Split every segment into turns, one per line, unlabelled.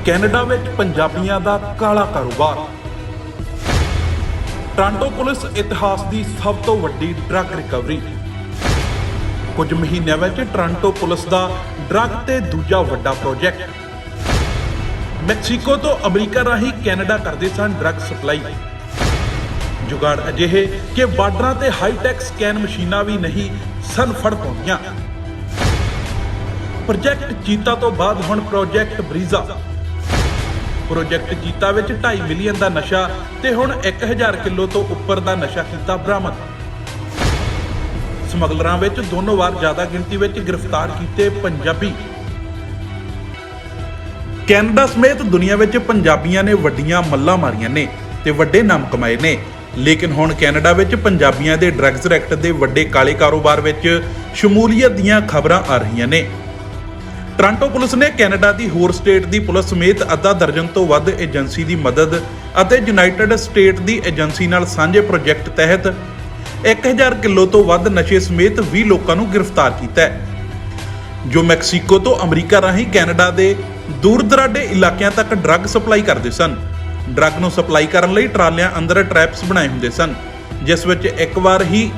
Canada ਵਿੱਚ ਪੰਜਾਬੀਆਂ ਦਾ ਕਾਲਾ ਕਾਰੋਬਾਰ। ਟੋਰਾਂਟੋ ਪੁਲਿਸ ਇਤਿਹਾਸ ਦੀ ਸਭ ਤੋਂ ਵੱਡੀ ਡਰੱਗ ਰਿਕਵਰੀ। ਕੁਝ ਮਹੀਨਿਆਂ ਵਿੱਚ ਟੋਰਾਂਟੋ ਪੁਲਿਸ ਦਾ ਡਰੱਗ ਤੇ ਦੂਜਾ ਵੱਡਾ ਪ੍ਰੋਜੈਕਟ। ਮੈਕਸੀਕੋ ਤੋਂ ਅਮਰੀਕਾ ਰਾਹੀਂ ਕੈਨੇਡਾ ਕਰਦੇ ਸਨ ਡਰੱਗ ਸਪਲਾਈ। ਜੁਗਾੜ ਅਜਿਹੇ ਕਿ ਬਾਰਡਰਾਂ ਤੇ ਹਾਈਟੈਕ ਸਕੈਨ ਮਸ਼ੀਨਾਂ ਵੀ ਨਹੀਂ ਸਨ ਫੜ ਪਾਉਂਦੀਆਂ। ਪ੍ਰੋਜੈਕਟ ਚੀਤਾ ਤੋਂ ਬਾਅਦ ਹੁਣ ਪ੍ਰੋਜੈਕਟ ਬਰੀਜ਼ਾ। ਪ੍ਰੋਜੈਕਟ ਚੀਤਾ ਵਿੱਚ 2.5 ਮਿਲੀਅਨ ਦਾ ਨਸ਼ਾ ਤੇ ਹੁਣ 1000 ਕਿਲੋ ਤੋਂ ਉੱਪਰ ਦਾ ਨਸ਼ਾ ਕੀਤਾ ਬਰਾਮਦ। ਸਮਗਲਰਾਂ ਵਿੱਚ ਦੋਨੋਂ ਵਾਰ ਜ਼ਿਆਦਾ ਗਿਣਤੀ ਵਿੱਚ ਗ੍ਰਿਫਤਾਰ ਕੀਤੇ ਪੰਜਾਬੀ। ਕੈਨੇਡਾ ਸਮੇਤ ਦੁਨੀਆ ਵਿੱਚ ਪੰਜਾਬੀਆਂ ਨੇ ਵੱਡੀਆਂ ਮੱਲਾਂ ਮਾਰੀਆਂ ਨੇ ਤੇ ਵੱਡੇ ਨਾਮ ਕਮਾਏ ਨੇ, ਲੇਕਿਨ ਹੁਣ ਕੈਨੇਡਾ ਵਿੱਚ ਪੰਜਾਬੀਆਂ ਦੇ ਡਰੱਗਸ ਐਕਟ ਦੇ ਵੱਡੇ ਕਾਲੇ ਕਾਰੋਬਾਰ ਵਿੱਚ ਸ਼ਮੂਲੀਅਤ ਦੀਆਂ ਖਬਰਾਂ ਆ ਰਹੀਆਂ ਨੇ। ਟੋਰਾਂਟੋ ਪੁਲਿਸ ਨੇ ਕੈਨੇਡਾ ਦੀ ਹੋਰ ਸਟੇਟ ਦੀ ਪੁਲਿਸ ਸਮੇਤ ਅੱਧਾ ਦਰਜਨ ਤੋਂ ਵੱਧ ਏਜੰਸੀ ਦੀ ਮਦਦ ਅਤੇ ਯੂਨਾਈਟਿਡ ਸਟੇਟ ਦੀ ਏਜੰਸੀ ਨਾਲ ਸਾਂਝੇ ਪ੍ਰੋਜੈਕਟ ਤਹਿਤ 1000 ਕਿਲੋ ਤੋਂ ਵੱਧ ਨਸ਼ੇ ਸਮੇਤ 20 ਲੋਕਾਂ ਨੂੰ ਗ੍ਰਿਫਤਾਰ ਕੀਤਾ ਹੈ, ਜੋ ਮੈਕਸੀਕੋ ਤੋਂ ਅਮਰੀਕਾ ਰਾਹੀਂ ਕੈਨੇਡਾ ਦੇ ਦੂਰ ਦਰਾਡੇ ਇਲਾਕਿਆਂ ਤੱਕ ਡਰੱਗ ਸਪਲਾਈ ਕਰਦੇ ਸਨ। ਡਰੱਗ ਨੂੰ ਸਪਲਾਈ ਕਰਨ ਲਈ ਟਰਾਲਿਆਂ ਅੰਦਰ ਟਰੈਪਸ ਬਣਾਏ ਹੁੰਦੇ ਸਨ, ਜਿਸ ਵਿੱਚ ਇੱਕ ਵਾਰ ਹੀ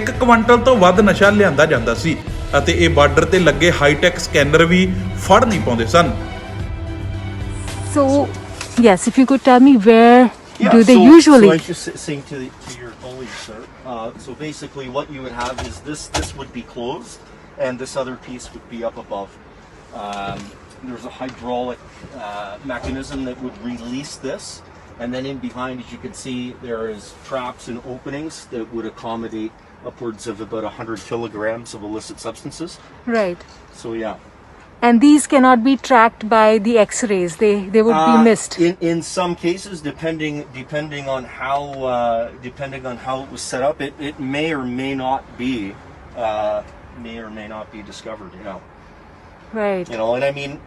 1 ਕੁਇੰਟਲ ਤੋਂ ਵੱਧ ਨਸ਼ਾ ਲਿਆਂਦਾ ਜਾਂਦਾ ਸੀ ਅਤੇ ਇਹ ਬਾਰਡਰ ਤੇ ਲੱਗੇ ਹਾਈਟੈਕ ਸਕੈਨਰ ਵੀ ਫੜ ਨਹੀਂ ਪਾਉਂਦੇ ਸਨ।
So, yes, if you could tell me where do they usually?
So I was just saying to your colleague, sir. So basically, what you would have is this would be closed, and this other piece would be up above. There's a hydraulic mechanism that would release this, and then in behind, as you can see, there is traps and openings that would accommodate upwards of about 100 kilograms of illicit substances.
Right.
So yeah.
And these cannot be tracked by the X-rays. They would be missed.
In some cases, depending on how it was set up, it may or may not be discovered. You know.
Right.
You know, and I mean,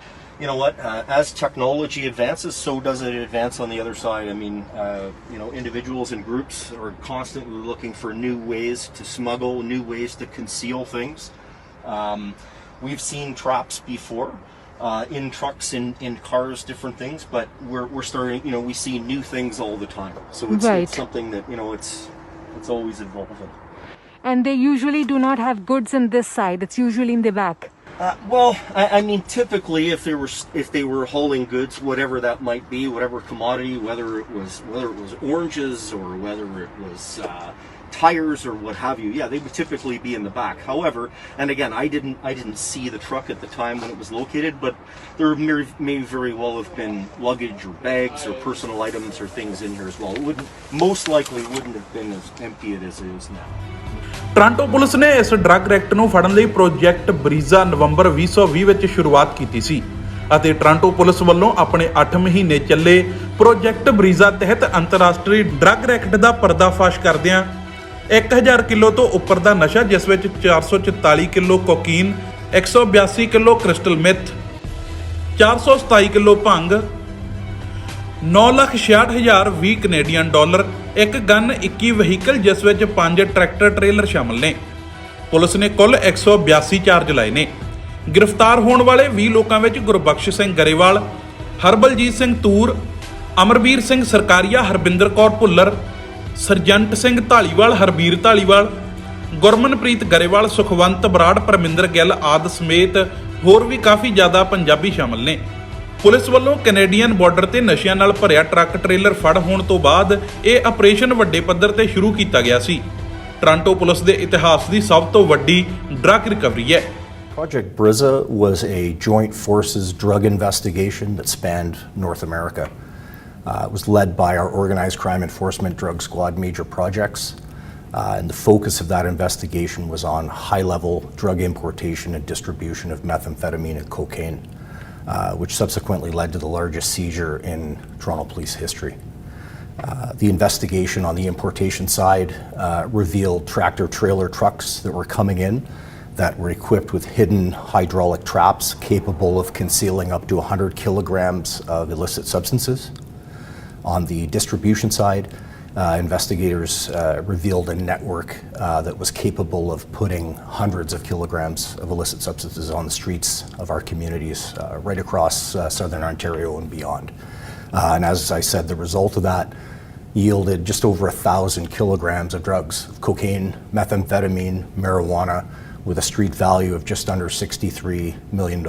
you know what? As technology advances, so does it advance on the other side. I mean, you know, individuals and groups are constantly looking for new ways to smuggle, new ways to conceal things. We've seen traps before, in trucks, in cars, different things. But we're starting. You know, we see new things all the time. So it's something that, you know, it's always evolving.
And they usually do not have goods in this side. It's usually in the back.
Well, I mean, typically, if they were hauling goods, whatever that might be, whatever commodity, whether it was oranges or whether it was tires or what have you, yeah, they would typically be in the back. However, and again, I didn't see the truck at the time when it was located, but there may very well have been luggage or bags or personal items or things in here as well. It most likely wouldn't have been as empty as it is now.
Toronto police ਨੇ ਇਸ drug act ਨੂੰ ਫੜਨ ਲਈ project Brezza ਨਵੰਬਰ 2020 ਵਿੱਚ ਸ਼ੁਰੂਆਤ ਕੀਤੀ ਸੀ ਅਤੇ Toronto police ਵੱਲੋਂ ਆਪਣੇ 8 ਮਹੀਨੇ ਚੱਲੇ ਪ੍ਰੋਜੈਕਟ ਬਰੀਜ਼ਾ ਤਹਿਤ ਅੰਤਰਰਾਸ਼ਟਰੀ ਡਰੱਗ ਐਕਟ ਦਾ ਪਰਦਾਫਾਸ਼ ਕਰਦਿਆਂ 1000 ਕਿਲੋ ਤੋਂ ਉੱਪਰ ਦਾ ਨਸ਼ਾ, ਜਿਸ ਵਿੱਚ 444 kilo cocaine, 182 kilo crystal math, 427 kilo ਭੰਗ, 9,66,020 ਕੈਨੇਡੀਅਨ ਡਾਲਰ, ਇੱਕ ਗਨ, 21 ਵਹੀਕਲ, ਜਿਸ ਵਿੱਚ 5 ਟਰੈਕਟਰ ਟ੍ਰੇਲਰ ਸ਼ਾਮਲ ਨੇ। ਪੁਲਿਸ ਨੇ ਕੁੱਲ 182 ਚਾਰਜ ਲਾਏ ਨੇ। ਗ੍ਰਿਫਤਾਰ ਹੋਣ ਵਾਲੇ 20 ਲੋਕਾਂ ਵਿੱਚ ਗੁਰਬਖਸ਼ ਸਿੰਘ ਗਰੇਵਾਲ, ਹਰਬਲਜੀਤ ਸਿੰਘ ਤੂਰ, ਅਮਰਵੀਰ ਸਿੰਘ ਸਰਕਾਰੀਆ, ਹਰਬਿੰਦਰ ਕੌਰ ਭੁੱਲਰ, ਸਰਜੰਟ ਸਿੰਘ ਢਾਲੀਵਾਲ, ਹਰਬੀਰ ਢਾਲੀਵਾਲ, ਗੁਰਮਨਪ੍ਰੀਤ ਗਰੇਵਾਲ, ਸੁਖਵੰਤ ਬਰਾੜ, ਪਰਮਿੰਦਰ ਗਿੱਲ ਆਦਿ ਸਮੇਤ ਹੋਰ ਵੀ ਕਾਫੀ ਜ਼ਿਆਦਾ ਪੰਜਾਬੀ ਸ਼ਾਮਲ ਨੇ। ਪੁਲਿਸ ਵੱਲੋਂ ਕੈਨੇਡੀਅਨ ਬਾਰਡਰ ਤੇ ਨਸ਼ਿਆਂ ਨਾਲ ਭਰਿਆ ਟਰੱਕ ਟ੍ਰੇਲਰ ਫੜ ਹੋਣ ਤੋਂ ਬਾਅਦ ਇਹ ਆਪਰੇਸ਼ਨ ਵੱਡੇ ਪੱਧਰ ਤੇ ਸ਼ੁਰੂ ਕੀਤਾ ਗਿਆ ਸੀ। ਟੋਰਾਂਟੋ ਪੁਲਿਸ ਦੇ ਇਤਿਹਾਸ ਦੀ ਸਭ ਤੋਂ ਵੱਡੀ ਡਰੱਗ ਰਿਕਵਰੀ ਹੈ।
Project Brizza was a joint forces drug investigation that spanned North America. It was led by our Organized Crime Enforcement Drug Squad major projects, and the focus of that investigation was on high-level drug importation and distribution of methamphetamine and cocaine, which subsequently led to the largest seizure in Toronto police history. The investigation on the importation side revealed tractor-trailer trucks that were coming in that were equipped with hidden hydraulic traps capable of concealing up to 100 kilograms of illicit substances. On the distribution side, Investigators revealed a network that was capable of putting hundreds of kilograms of illicit substances on the streets of our communities right across southern Ontario and beyond. And as I said, the result of that yielded just over 1,000 kilograms of drugs, cocaine, methamphetamine, marijuana, with a street value of just under $63 million.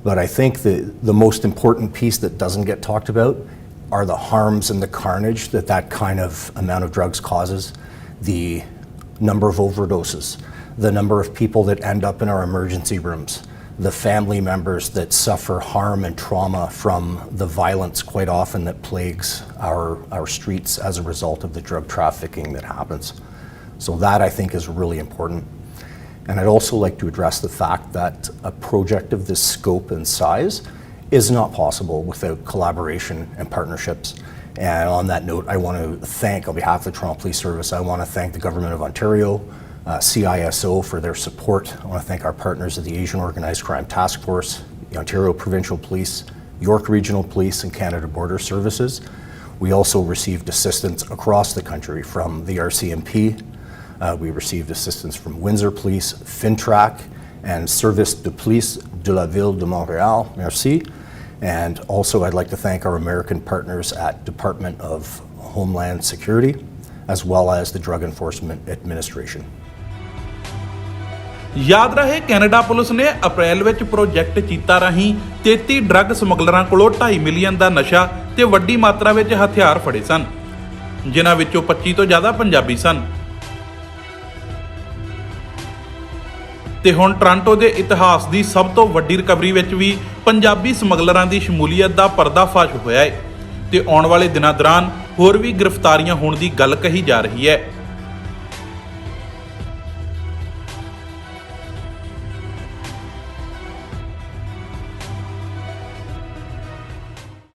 But I think the most important piece that doesn't get talked about are the harms and the carnage that kind of amount of drugs causes, the number of overdoses, the number of people that end up in our emergency rooms, the family members that suffer harm and trauma from the violence quite often that plagues our streets as a result of the drug trafficking that happens. So that I think is really important. And I'd also like to address the fact that a project of this scope and size is not possible without collaboration and partnerships. And on that note, I want to thank, on behalf of the Toronto Police Service, I want to thank the Government of Ontario, CISO for their support. I want to thank our partners at the Asian Organized Crime Task Force, the Ontario Provincial Police, York Regional Police, and Canada Border Services. We also received assistance across the country from the RCMP. We received assistance from Windsor Police, Fintrac, and Service de Police de la Ville de Montréal. Merci. And also I'd like to thank our American partners at Department of Homeland Security, as well as the Drug Enforcement Administration.
ਯਾਦ ਰਹੇ Canada police ਨੇ ਅਪ੍ਰੈਲ ਵਿੱਚ project ਚੀਤਾ ਰਾਹੀਂ 33 drug ਸਮਗਲਰਾਂ ਕੋਲੋਂ 2.5 million ਦਾ ਨਸ਼ਾ ਤੇ ਵੱਡੀ ਮਾਤਰਾ ਵਿੱਚ ਹਥਿਆਰ ਫੜੇ ਸਨ, ਜਿਨ੍ਹਾਂ ਵਿੱਚੋਂ 25 ਤੋਂ ਜ਼ਿਆਦਾ ਪੰਜਾਬੀ ਸਨ। ਤੇ ਹੁਣ ਟੋਰਾਂਟੋ ਦੇ ਇਤਿਹਾਸ ਦੀ ਸਭ ਤੋਂ ਵੱਡੀ ਰਿਕਵਰੀ ਵਿੱਚ ਵੀ ਪੰਜਾਬੀ ਸਮਗਲਰਾਂ ਦੀ ਸ਼ਮੂਲੀਅਤ ਦਾ ਪਰਦਾਫਾਸ਼ ਹੋਇਆ ਹੈ ਤੇ ਆਉਣ ਵਾਲੇ ਦਿਨਾਂ ਦੌਰਾਨ ਹੋਰ ਵੀ ਗ੍ਰਿਫਤਾਰੀਆਂ ਹੋਣ ਦੀ ਗੱਲ ਕਹੀ ਜਾ ਰਹੀ ਹੈ।